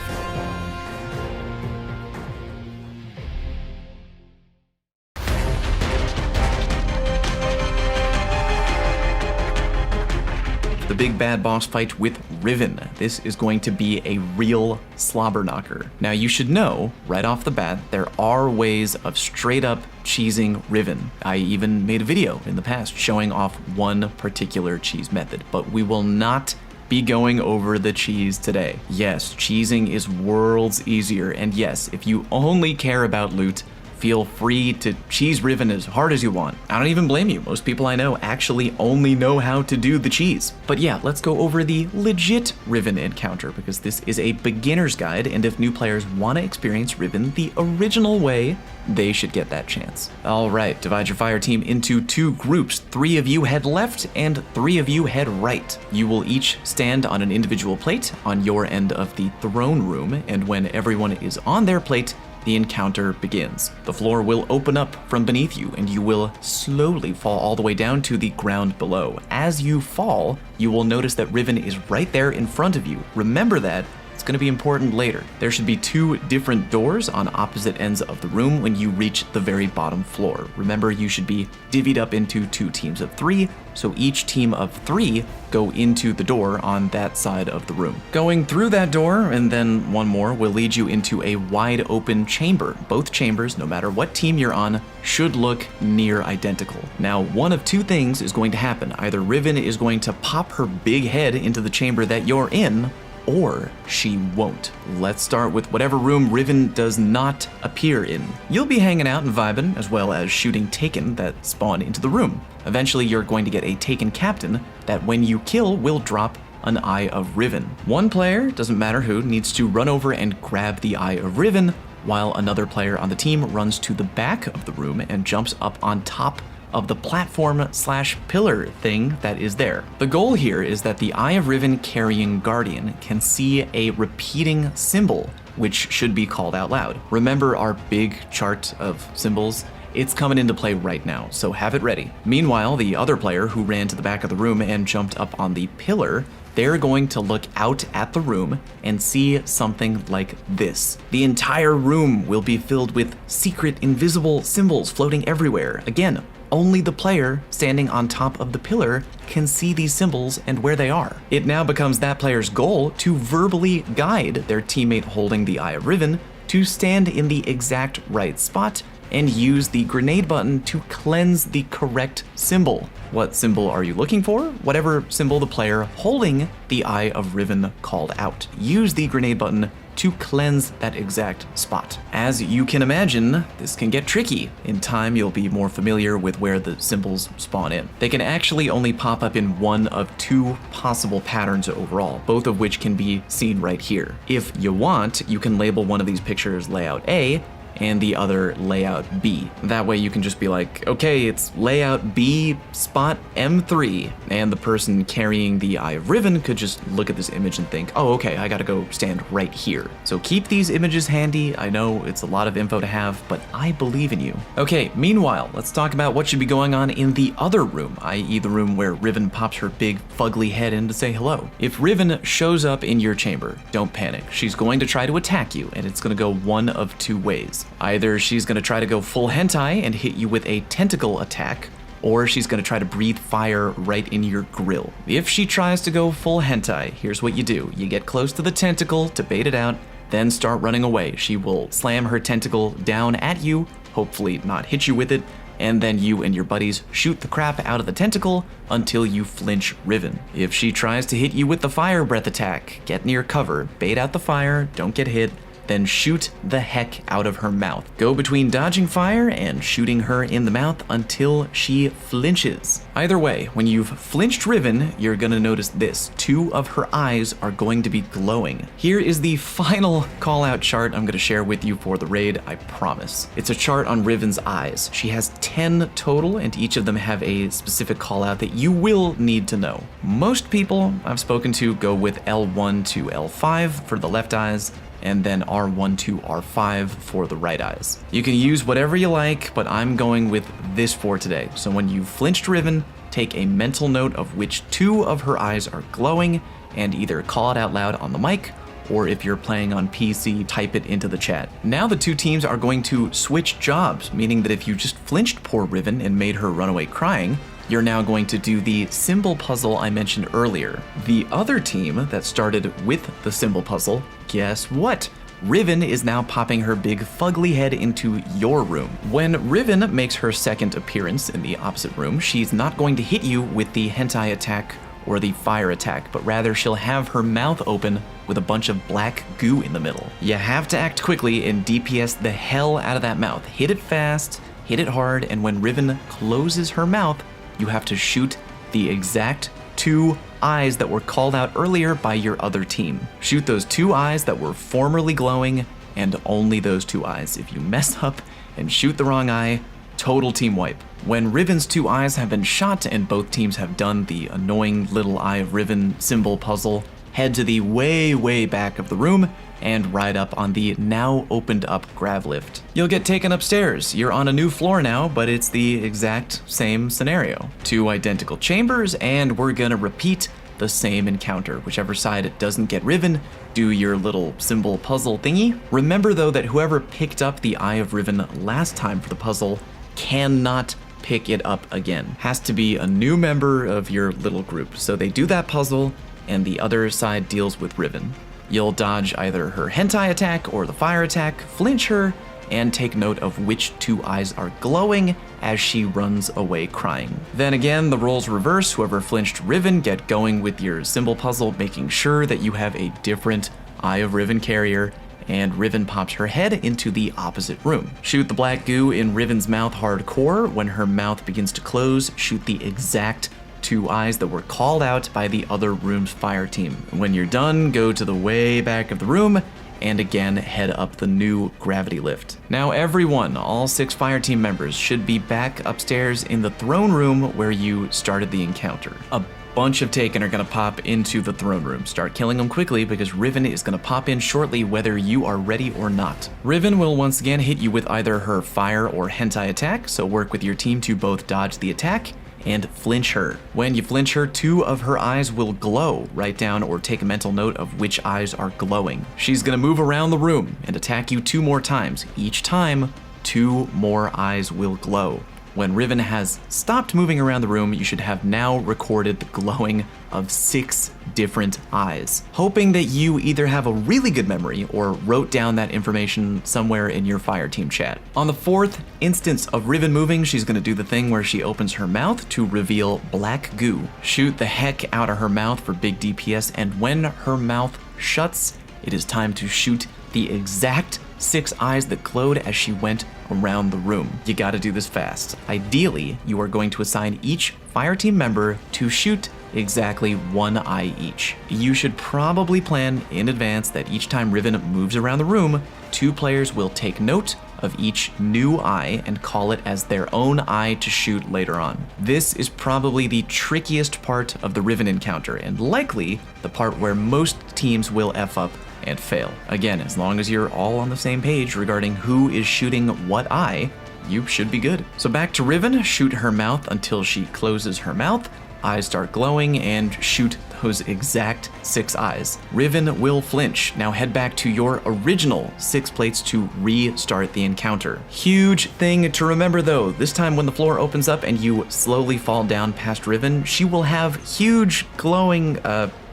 The big bad boss fight with Riven. This is going to be a real slobber knocker. Now you should know, right off the bat, there are ways of straight up cheesing Riven. I even made a video in the past showing off one particular cheese method, but we will not be going over the cheese today. Yes, cheesing is worlds easier, and yes, if you only care about loot, feel free to cheese Riven as hard as you want. I don't even blame you. Most people I know actually only know how to do the cheese. But yeah, let's go over the legit Riven encounter, because this is a beginner's guide, and if new players want to experience Riven the original way, they should get that chance. All right, divide your fire team into 2 groups. 3 of you head left and 3 of you head right. You will each stand on an individual plate on your end of the throne room, and when everyone is on their plate, the encounter begins. The floor will open up from beneath you, and you will slowly fall all the way down to the ground below. As you fall, you will notice that Riven is right there in front of you. Remember that. It's going to be important later. There should be 2 different doors on opposite ends of the room when you reach the very bottom floor. Remember, you should be divvied up into 2 teams of 3, so each team of 3 go into the door on that side of the room. Going through that door, and then one more, will lead you into a wide open chamber. Both chambers, no matter what team you're on, should look near identical. Now, one of 2 things is going to happen. Either Riven is going to pop her big head into the chamber that you're in, or she won't. Let's start with whatever room Riven does not appear in. You'll be hanging out and vibing, as well as shooting Taken that spawn into the room. Eventually, you're going to get a Taken captain that when you kill will drop an Eye of Riven. One player, doesn't matter who, needs to run over and grab the Eye of Riven, while another player on the team runs to the back of the room and jumps up on top of the platform/pillar thing that is there. The goal here is that the Eye of Riven carrying Guardian can see a repeating symbol, which should be called out loud. Remember our big chart of symbols? It's coming into play right now, so have it ready. Meanwhile, the other player who ran to the back of the room and jumped up on the pillar, they're going to look out at the room and see something like this. The entire room will be filled with secret invisible symbols floating everywhere. Again, only the player standing on top of the pillar can see these symbols and where they are. It now becomes that player's goal to verbally guide their teammate holding the Eye of Riven to stand in the exact right spot and use the grenade button to cleanse the correct symbol. What symbol are you looking for? Whatever symbol the player holding the Eye of Riven called out. Use the grenade button to cleanse that exact spot. As you can imagine, this can get tricky. In time, you'll be more familiar with where the symbols spawn in. They can actually only pop up in one of two possible patterns overall, both of which can be seen right here. If you want, you can label one of these pictures layout A and the other layout B. That way you can just be like, okay, it's layout B, spot M3, and the person carrying the Eye of Riven could just look at this image and think, oh, okay, I gotta go stand right here. So keep these images handy. I know it's a lot of info to have, but I believe in you. Okay, meanwhile, let's talk about what should be going on in the other room, i.e. the room where Riven pops her big fugly head in to say hello. If Riven shows up in your chamber, don't panic. She's going to try to attack you, and it's gonna go one of two ways. Either she's going to try to go full hentai and hit you with a tentacle attack, or she's going to try to breathe fire right in your grill. If she tries to go full hentai, here's what you do. You get close to the tentacle to bait it out, then start running away. She will slam her tentacle down at you, hopefully not hit you with it, and then you and your buddies shoot the crap out of the tentacle until you flinch Riven. If she tries to hit you with the fire breath attack, get near cover, bait out the fire, don't get hit, then shoot the heck out of her mouth. Go between dodging fire and shooting her in the mouth until she flinches. Either way, when you've flinched Riven, you're gonna notice this. Two of her eyes are going to be glowing. Here is the final call-out chart I'm gonna share with you for the raid, I promise. It's a chart on Riven's eyes. She has 10 total, and each of them have a specific call-out that you will need to know. Most people I've spoken to go with L1 to L5 for the left eyes, and then R1 to R5 for the right eyes. You can use whatever you like, but I'm going with this for today. So when you've flinched Riven, take a mental note of which two of her eyes are glowing and either call it out loud on the mic, or if you're playing on PC, type it into the chat. Now the two teams are going to switch jobs, meaning that if you just flinched poor Riven and made her run away crying, you're now going to do the symbol puzzle I mentioned earlier. The other team that started with the symbol puzzle, guess what? Riven is now popping her big fugly head into your room. When Riven makes her second appearance in the opposite room, she's not going to hit you with the hentai attack or the fire attack, but rather she'll have her mouth open with a bunch of black goo in the middle. You have to act quickly and DPS the hell out of that mouth. Hit it fast, hit it hard, and when Riven closes her mouth, you have to shoot the exact two eyes that were called out earlier by your other team. Shoot those two eyes that were formerly glowing, and only those two eyes. If you mess up and shoot the wrong eye, total team wipe. When Riven's two eyes have been shot and both teams have done the annoying little Eye of Riven symbol puzzle, head to the way back of the room and ride up on the now opened up grav lift. You'll get taken upstairs. You're on a new floor now, but it's the exact same scenario. Two identical chambers, and we're gonna repeat the same encounter. Whichever side it doesn't get Riven, do your little symbol puzzle thingy. Remember though that whoever picked up the Eye of Riven last time for the puzzle cannot pick it up again. Has to be a new member of your little group. So they do that puzzle, and the other side deals with Riven. You'll dodge either her hentai attack or the fire attack, flinch her, and take note of which two eyes are glowing as she runs away crying. Then again, the roles reverse. Whoever flinched Riven, get going with your symbol puzzle, making sure that you have a different Eye of Riven carrier, and Riven pops her head into the opposite room. Shoot the black goo in Riven's mouth hardcore. When her mouth begins to close, shoot the exact two eyes that were called out by the other room's fire team. When you're done, go to the way back of the room and again head up the new gravity lift. Now everyone, all 6 fire team members, should be back upstairs in the throne room where you started the encounter. A bunch of Taken are gonna pop into the throne room. Start killing them quickly because Riven is gonna pop in shortly whether you are ready or not. Riven will once again hit you with either her fire or hentai attack, so work with your team to both dodge the attack and flinch her. When you flinch her, 2 of her eyes will glow. Write down or take a mental note of which eyes are glowing. She's gonna move around the room and attack you 2 more times. Each time, 2 more eyes will glow. When Riven has stopped moving around the room, you should have now recorded the glowing of 6 different eyes, hoping that you either have a really good memory or wrote down that information somewhere in your fire team chat. On the 4th instance of Riven moving, she's gonna do the thing where she opens her mouth to reveal black goo. Shoot the heck out of her mouth for big DPS, and when her mouth shuts, it is time to shoot the exact 6 eyes that glowed as she went around the room. You gotta do this fast. Ideally, you are going to assign each fire team member to shoot exactly 1 eye each. You should probably plan in advance that each time Riven moves around the room, 2 players will take note of each new eye and call it as their own eye to shoot later on. This is probably the trickiest part of the Riven encounter, and likely the part where most teams will F up and fail. Again, as long as you're all on the same page regarding who is shooting what eye, you should be good. So back to Riven, shoot her mouth until she closes her mouth, eyes start glowing, and shoot those exact 6 eyes. Riven will flinch. Now head back to your original 6 plates to restart the encounter. Huge thing to remember though, this time when the floor opens up and you slowly fall down past Riven, she will have huge glowing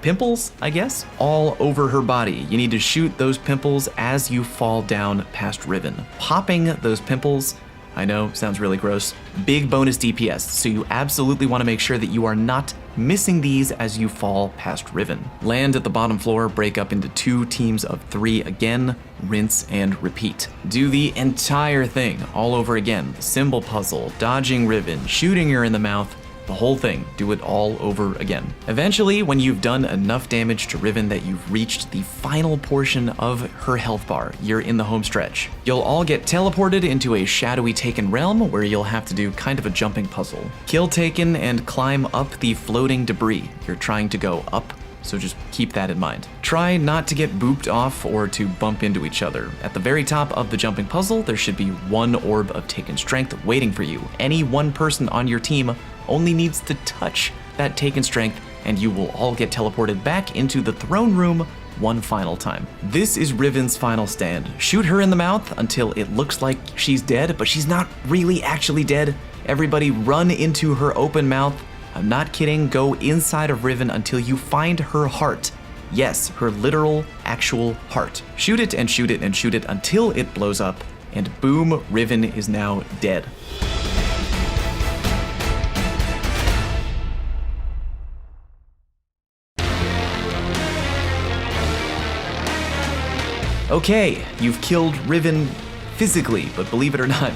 pimples, I guess, all over her body. You need to shoot those pimples as you fall down past Riven. Popping those pimples, I know, sounds really gross, big bonus DPS, so you absolutely want to make sure that you are not missing these as you fall past Riven. Land at the bottom floor, break up into 2 teams of 3 again, rinse and repeat. Do the entire thing all over again. Symbol puzzle, dodging Riven, shooting her in the mouth, the whole thing, do it all over again. Eventually, when you've done enough damage to Riven that you've reached the final portion of her health bar, you're in the home stretch. You'll all get teleported into a shadowy Taken realm where you'll have to do kind of a jumping puzzle. Kill Taken and climb up the floating debris. You're trying to go up, so just keep that in mind. Try not to get booped off or to bump into each other. At the very top of the jumping puzzle, there should be 1 orb of Taken strength waiting for you. Any one person on your team only needs to touch that Taken strength and you will all get teleported back into the throne room one final time. This is Riven's final stand. Shoot her in the mouth until it looks like she's dead, but she's not really actually dead. Everybody run into her open mouth. I'm not kidding, go inside of Riven until you find her heart. Yes, her literal, actual heart. Shoot it and shoot it and shoot it until it blows up, and boom, Riven is now dead. Okay, you've killed Riven physically, but believe it or not,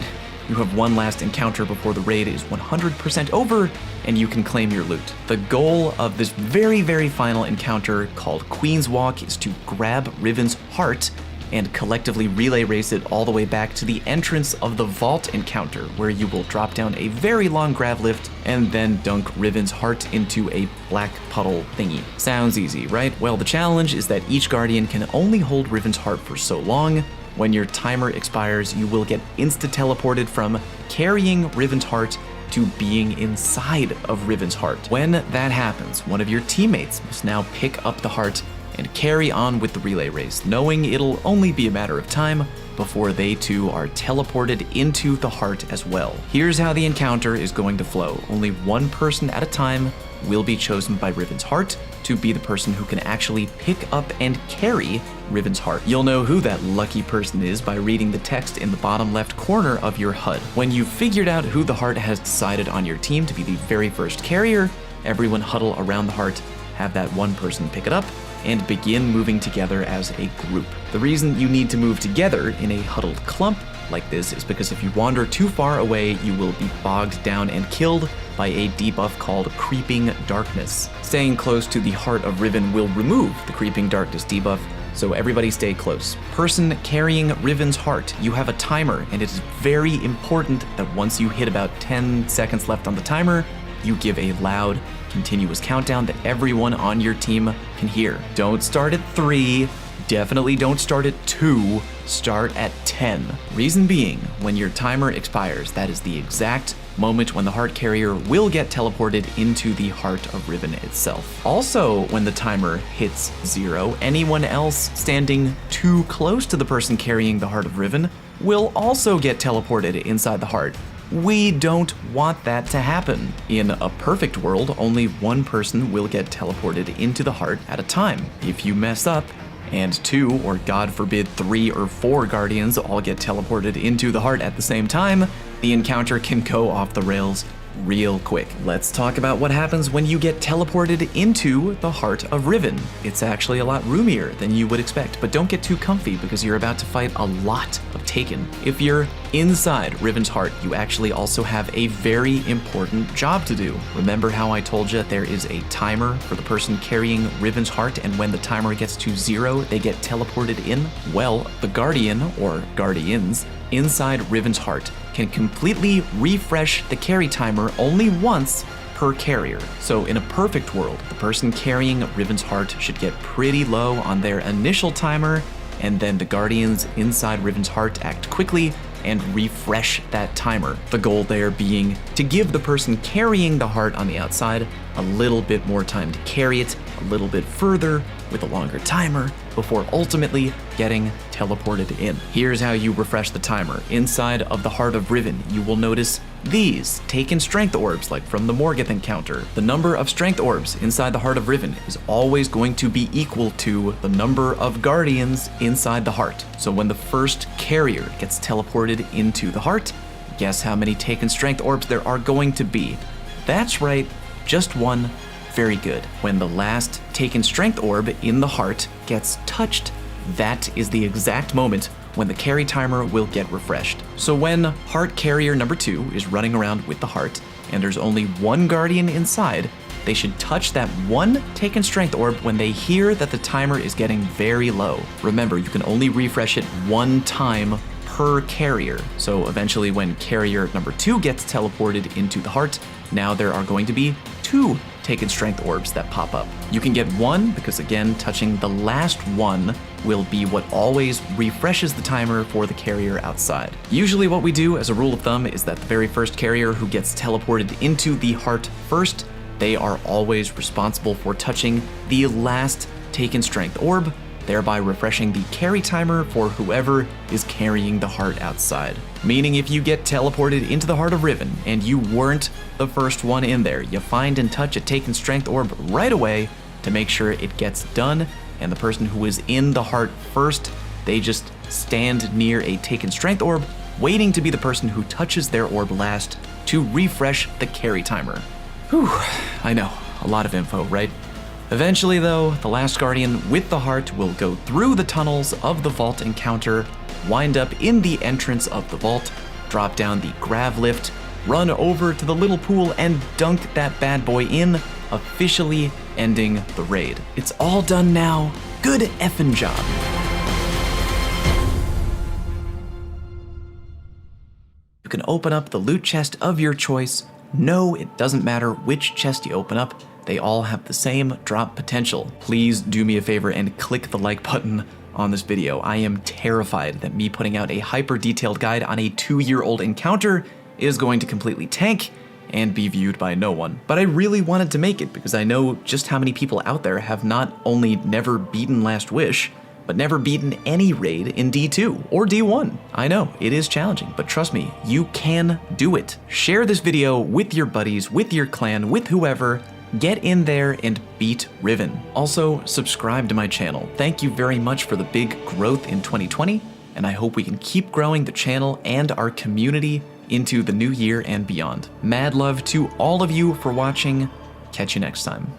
you have one last encounter before the raid is 100% over and you can claim your loot. The goal of this very, very final encounter called Queenswalk is to grab Riven's heart and collectively relay race it all the way back to the entrance of the vault encounter, where you will drop down a very long grav lift and then dunk Riven's heart into a black puddle thingy. Sounds easy, right? Well, the challenge is that each Guardian can only hold Riven's heart for so long. When your timer expires, you will get insta-teleported from carrying Riven's heart to being inside of Riven's heart. When that happens, one of your teammates must now pick up the heart and carry on with the relay race, knowing it'll only be a matter of time before they too are teleported into the heart as well. Here's how the encounter is going to flow. Only one person at a time will be chosen by Riven's heart to be the person who can actually pick up and carry Riven's heart. You'll know who that lucky person is by reading the text in the bottom left corner of your HUD. When you've figured out who the heart has decided on your team to be the very first carrier, everyone huddle around the heart, have that one person pick it up, and begin moving together as a group. The reason you need to move together in a huddled clump like this is because if you wander too far away, you will be bogged down and killed by a debuff called Creeping Darkness. Staying close to the heart of Riven will remove the Creeping Darkness debuff, so everybody stay close. Person carrying Riven's heart, you have a timer, and it is very important that once you hit about 10 seconds left on the timer, you give a loud, continuous countdown that everyone on your team can hear. Don't start at 3, definitely don't start at 2, start at 10. Reason being, when your timer expires, that is the exact moment when the heart carrier will get teleported into the heart of Riven itself. Also, when the timer hits 0, anyone else standing too close to the person carrying the heart of Riven will also get teleported inside the heart. We don't want that to happen. In a perfect world, only one person will get teleported into the heart at a time. If you mess up, and 2, or God forbid 3 or 4 guardians all get teleported into the heart at the same time, the encounter can go off the rails real quick. Let's talk about what happens when you get teleported into the heart of Riven. It's actually a lot roomier than you would expect, but don't get too comfy because you're about to fight a lot of Taken. If you're inside Riven's heart, you actually also have a very important job to do. Remember how I told you there is a timer for the person carrying Riven's heart, and when the timer gets to 0, they get teleported in? Well, the Guardian, or Guardians, inside Riven's heart can completely refresh the carry timer only once per carrier. So in a perfect world, the person carrying Riven's heart should get pretty low on their initial timer, and then the Guardians inside Riven's heart act quickly and refresh that timer. The goal there being to give the person carrying the heart on the outside a little bit more time to carry it a little bit further with a longer timer before ultimately getting teleported in. Here's how you refresh the timer. Inside of the heart of Riven, you will notice these Taken strength orbs, like from the Morgeth encounter. The number of strength orbs inside the heart of Riven is always going to be equal to the number of guardians inside the heart. So when the first carrier gets teleported into the heart, guess how many Taken strength orbs there are going to be? That's right, just one. Very good. When the last Taken strength orb in the heart gets touched, that is the exact moment when the carry timer will get refreshed. So when heart carrier number 2 is running around with the heart, and there's only one guardian inside, they should touch that one Taken strength orb when they hear that the timer is getting very low. Remember, you can only refresh it one time per carrier. So eventually when carrier number 2 gets teleported into the heart, now there are going to be 2 Taken strength orbs that pop up. You can get 1 because, again, touching the last one will be what always refreshes the timer for the carrier outside. Usually what we do as a rule of thumb is that the very first carrier who gets teleported into the heart first, they are always responsible for touching the last Taken strength orb, thereby refreshing the carry timer for whoever is carrying the heart outside. Meaning if you get teleported into the heart of Riven and you weren't the first one in there, you find and touch a Taken strength orb right away to make sure it gets done, and the person who is in the heart first, they just stand near a Taken strength orb, waiting to be the person who touches their orb last to refresh the carry timer. Whew, I know, a lot of info, right? Eventually though, the last Guardian with the heart will go through the tunnels of the vault encounter, wind up in the entrance of the vault, drop down the grav lift, run over to the little pool and dunk that bad boy in, officially ending the raid. It's all done now. Good effing job. You can open up the loot chest of your choice. No, it doesn't matter which chest you open up. They all have the same drop potential. Please do me a favor and click the like button on this video. I am terrified that me putting out a hyper detailed guide on a 2-year-old encounter is going to completely tank and be viewed by no one. But I really wanted to make it because I know just how many people out there have not only never beaten Last Wish, but never beaten any raid in D2 or D1. I know, it is challenging, but trust me, you can do it. Share this video with your buddies, with your clan, with whoever. Get in there and beat Riven. Also, subscribe to my channel. Thank you very much for the big growth in 2020, and I hope we can keep growing the channel and our community into the new year and beyond. Mad love to all of you for watching. Catch you next time.